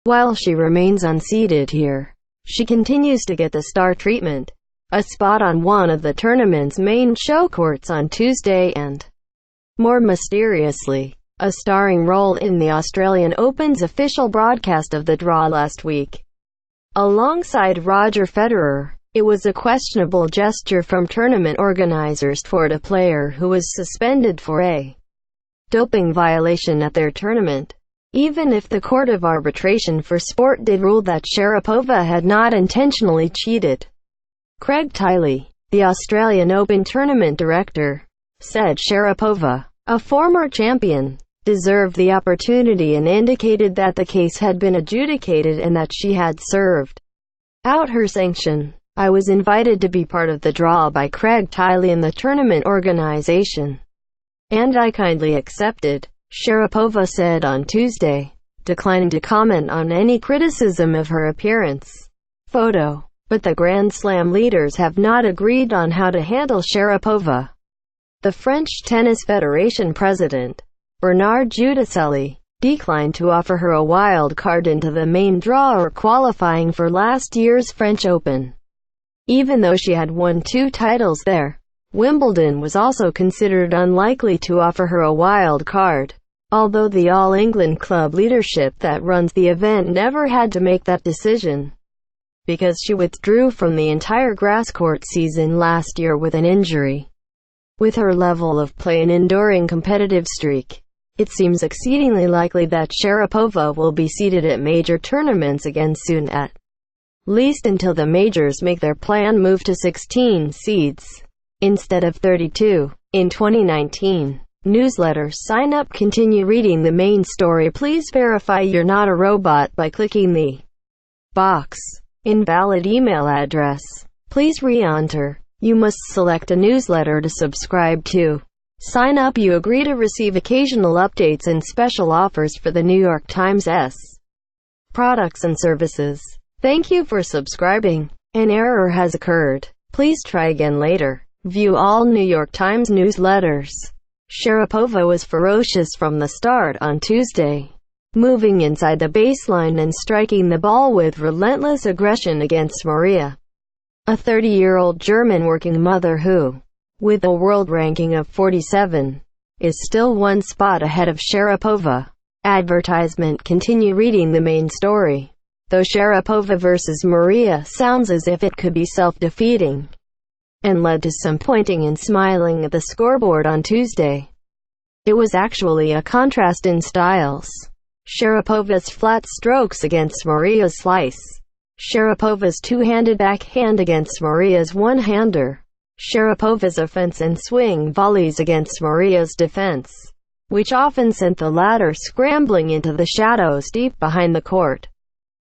While she remains unseeded here, she continues to get the star treatment, a spot on one of the tournament's main show courts on Tuesday and, more mysteriously, a starring role in the Australian Open's official broadcast of the draw last week. Alongside Roger Federer, it was a questionable gesture from tournament organizers toward a player who was suspended for a doping violation at their tournament. Even if the Court of Arbitration for Sport did rule that Sharapova had not intentionally cheated. Craig Tiley, the Australian Open tournament director, said Sharapova, a former champion, deserved the opportunity and indicated that the case had been adjudicated and that she had served out her sanction. I was invited to be part of the draw by Craig Tiley and the tournament organization, and I kindly accepted, Sharapova said on Tuesday, declining to comment on any criticism of her appearance. Photo. But the Grand Slam leaders have not agreed on how to handle Sharapova. The French Tennis Federation president, Bernard Giudicelli, declined to offer her a wild card into the main draw or qualifying for last year's French Open. Even though she had won 2 titles there, Wimbledon was also considered unlikely to offer her a wild card, although the All England club leadership that runs the event never had to make that decision, because she withdrew from the entire grass court season last year with an injury. With her level of play and enduring competitive streak, it seems exceedingly likely that Sharapova will be seeded at major tournaments again soon, at least until the majors make their planned move to 16 seeds, instead of 32, in 2019. Newsletter sign up. Continue reading the main story. Please verify you're not a robot by clicking the box. Invalid email address. Please re-enter. You must select a newsletter to subscribe to. Sign up. You agree to receive occasional updates and special offers for the New York Times' products and services. Thank you for subscribing. An error has occurred. Please try again later. View all New York Times newsletters. Sharapova was ferocious from the start on Tuesday, moving inside the baseline and striking the ball with relentless aggression against Maria, a 30-year-old German working mother who, with a world ranking of 47, is still one spot ahead of Sharapova. Advertisement. Continue reading the main story. Though Sharapova versus Maria sounds as if it could be self-defeating, and led to some pointing and smiling at the scoreboard on Tuesday, it was actually a contrast in styles. Sharapova's flat strokes against Maria's slice. Sharapova's two-handed backhand against Maria's one-hander. Sharapova's offense and swing volleys against Maria's defense, which often sent the latter scrambling into the shadows deep behind the court.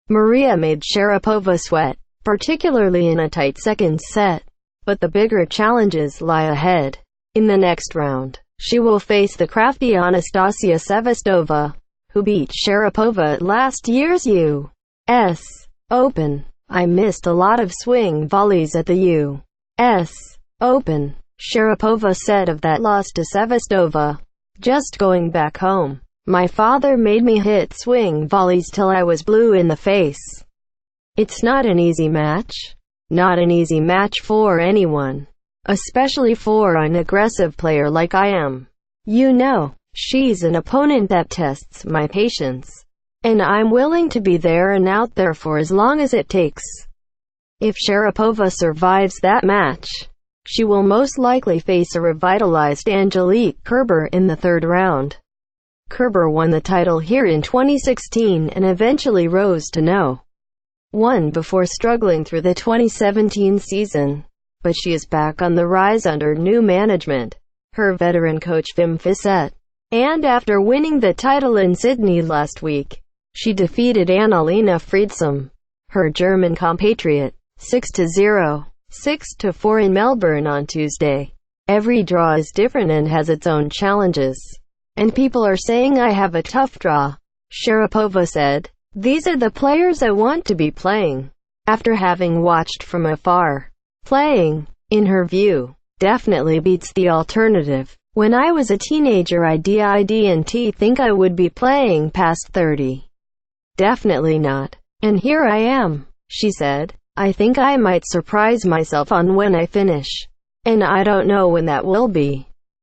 Maria made Sharapova sweat, particularly in a tight second set. But the bigger challenges lie ahead. In the next round, she will face the crafty Anastasia Sevastova, who beat Sharapova at last year's U.S. Open. I missed a lot of swing volleys at the U.S. Open, Sharapova said of that loss to Sevastova. Just going back home, my father made me hit swing volleys till I was blue in the face. It's not an easy match. Not an easy match for anyone, especially for an aggressive player like I am. You know, she's an opponent that tests my patience, and I'm willing to be there and out there for as long as it takes. If Sharapova survives that match, she will most likely face a revitalized Angelique Kerber in the third round. Kerber won the title here in 2016 and eventually rose to No. 1 before struggling through the 2017 season. But she is back on the rise under new management, her veteran coach Wim Fissette. And after winning the title in Sydney last week, she defeated Annalena Friedsam, her German compatriot, 6-0, 6-4 in Melbourne on Tuesday. Every draw is different and has its own challenges. And people are saying I have a tough draw, Sharapova said. These are the players I want to be playing. After having watched from afar, playing, in her view, definitely beats the alternative. When I was a teenager I didn't think I would be playing past 30. Definitely not. And here I am," she said. "I think I might surprise myself on when I finish. And I don't know when that will be."